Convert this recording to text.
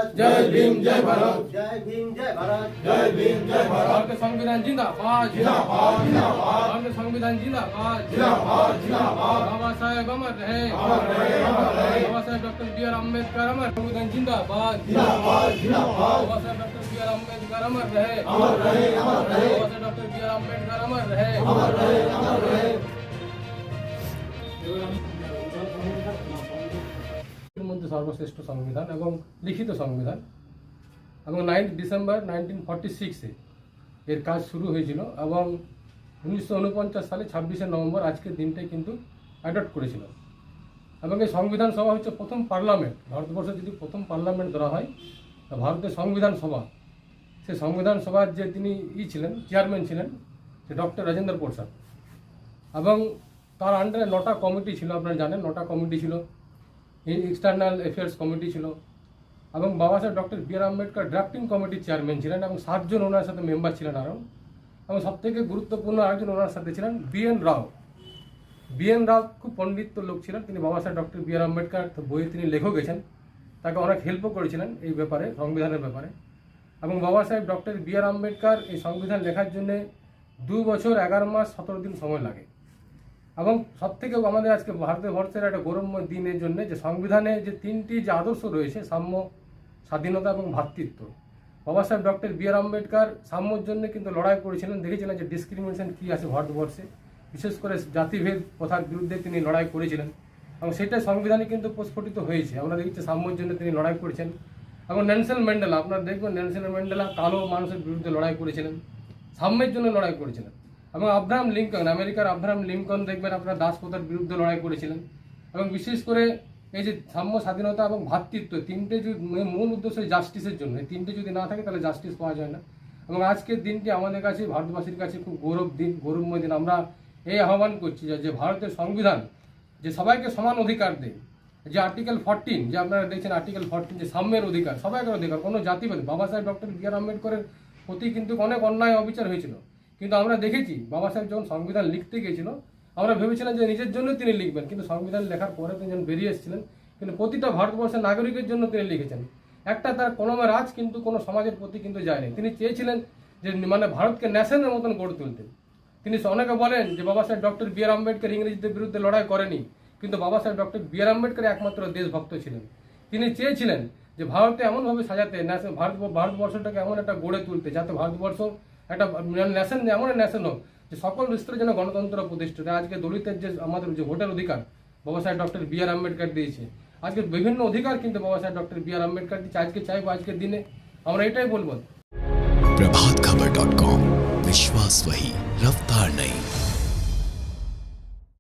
भारत, जय भीम जय भारत, जय भीम जय भारत, जय भीम जय भारत। भारतीय संविधान जिंदाबाद, जिंदाबाद जिंदाबाद, भारतीय संविधान जिंदाबाद, जिंदाबाद जिंदाबाद, बाबा साहेब अमर रहे, अमर रहे अमर रहे, बाबा साहेब डॉक्टर B.R. अम्बेडकर अमर, संविधान जिंदाबाद, जिंदाबाद जिंदाबाद, बाबा साहेब डॉक्टर B.R. अम्बेडकर अमर रहे, अमर रहे अमर रहे, बाबा साहेब डॉक्टर B.R. अम्बेडकर अमर रहे, अमर रहे अमर रहे। মধ্যে সর্বশ্রেষ্ঠ সংবিধান এবং লিখিত সংবিধান এবং 9 ডিসেম্বর 1946-এ এর কাজ শুরু হয়েছিল এবং 1949 সালে 26শে নভেম্বর আজকের দিনটাই কিন্তু অ্যাডপ্ট করেছিল এবং এই সংবিধান সভা হচ্ছে প্রথম পার্লামেন্ট। ভারতবর্ষে যদি প্রথম পার্লামেন্ট ধরা হয় তা ভারতের সংবিধান সভা, সেই সংবিধান সভার যে তিনি ছিলেন চেয়ারম্যান ছিলেন সে ডক্টর রাজেন্দ্র প্রসাদ এবং তার আন্ডারে 9টা কমিটি ছিল, আপনারা জানেন 9টা কমিটি ছিল, এক্সটার্নাল অ্যাফেয়ার্স কমিটি ছিল এবং বাবা সাহেব ডক্টর B.R. আম্বেদকর ড্রাফটিং কমিটির চেয়ারম্যান ছিলেন এবং 7 জন ওনার সাথে মেম্বার ছিলেন আরও। এবং সবথেকে গুরুত্বপূর্ণ আরেকজন ওনার সাথে ছিলেন B.N. রাও। B.N. রাও খুব পণ্ডিত লোক ছিলেন, তিনি বাবা সাহেব ডক্টর B.R. আম্বেদকর বইয়ে তিনি লেখক গেছেন, তাকে অনেক হেল্পও করেছিলেন এই ব্যাপারে, সংবিধানের ব্যাপারে। এবং বাবা সাহেব ডক্টর B.R. আম্বেদকর এই সংবিধান লেখার জন্যে 2 বছর 11 মাস 17 দিন সময় লাগে। এবং সবথেকে আমাদের আজকে ভারতবর্ষের একটা গৌরবময় দিনের জন্য যে সংবিধানে যে 3টি যে আদর্শ রয়েছে, সাম্য, স্বাধীনতা এবং ভ্রাতৃত্ব, বাবা সাহেব ডক্টর B.R. আম্বেদকর সাম্যর জন্য কিন্তু লড়াই করেছিলেন। দেখেছিলেন যে ডিসক্রিমিনেশন কী আছে ভারতবর্ষে, বিশেষ করে জাতিভেদ প্রথার বিরুদ্ধে তিনি লড়াই করেছিলেন এবং সেটা সংবিধানে কিন্তু প্রস্ফুটিত হয়েছে। আমরা দেখছি সাম্যর জন্য তিনি লড়াই করেছেন। এবং নেলসন ম্যান্ডেলা, আপনারা দেখবেন নেলসন ম্যান্ডেলা কালো মানুষের বিরুদ্ধে লড়াই করেছিলেন, সাম্যের জন্য লড়াই করেছিলেন। এবং আব্রাহাম লিঙ্কন, আমেরিকার আব্রাহাম লিঙ্কন দেখবেন আপনার দাসপ্রথার বিরুদ্ধে লড়াই করেছিলেন। এবং বিশেষ করে এই যে সাম্য, স্বাধীনতা এবং ভ্রাতৃত্ব, 3টে যে মূল উদ্দেশ্য জাস্টিসের জন্য, এই 3টে যদি না থাকে তাহলে জাস্টিস পাওয়া যায় না। এবং আজকের দিনটি আমাদের কাছে, ভারতবাসীর কাছে খুব গৌরবময় দিন। আমরা এই আহ্বান করছি যে ভারতের সংবিধান যে সবাইকে সমান অধিকার দেয়, যে আর্টিকেল 14, যে আপনারা দেখছেন আর্টিকেল 14, যে সাম্যের অধিকার, সবাইকার অধিকার, কোনো জাতিভেদ। বাবা সাহেব ডক্টর B.R. আম্বেদকরের প্রতি কিন্তু অনেক অন্যায় অবিচার হয়েছিল, কিন্তু আমরা দেখেছি বাবা সাহেব যখন সংবিধান লিখতে গিয়েছিল আমরা ভেবেছিলাম যে নিজের জন্য তিনি লিখবেন, কিন্তু সংবিধান লেখার পরে তিনি যখন বেরিয়ে এসেছিলেন কিন্তু প্রতিটা ভারতবর্ষের নাগরিকের জন্য তিনি লিখেছেন। একটা তার কলমের রাজ কিন্তু কোনো সমাজের প্রতি কিন্তু যায়নি। তিনি চেয়েছিলেন যে মানে ভারতকে ন্যাশনের মতন গড়ে তুলতেন। তিনি অনেকে বলেন যে বাবা সাহেব ডক্টর B.R. আম্বেদকর ইংরেজদের বিরুদ্ধে লড়াই করেনি, কিন্তু বাবা সাহেব ডক্টর B.R. আম্বেদকর একমাত্র দেশভক্ত ছিলেন। তিনি চেয়েছিলেন যে ভারতকে এমনভাবে সাজাতে, ভারতবর্ষটাকে এমন একটা গড়ে তুলতে যাতে ভারতবর্ষ একটা ন্যাশন, এমন ন্যাশন হোক যে সকল স্তরে যেন গণতন্ত্র প্রতিষ্ঠিত। আজকে দলিতের যে আমাদের যে ভোটের অধিকার বাবা সাহেব ডক্টর B.R. আম্বেদকর দিয়েছে, আজকে বিভিন্ন অধিকার কিন্তু বাবা সাহেব ডক্টর B.R. আম্বেদকর দিয়েছে। আজকে চাইবো আজকের দিনে আমরা এটাই বলবো। प्रभातखबर.com, विश्वास वही, रफ्तार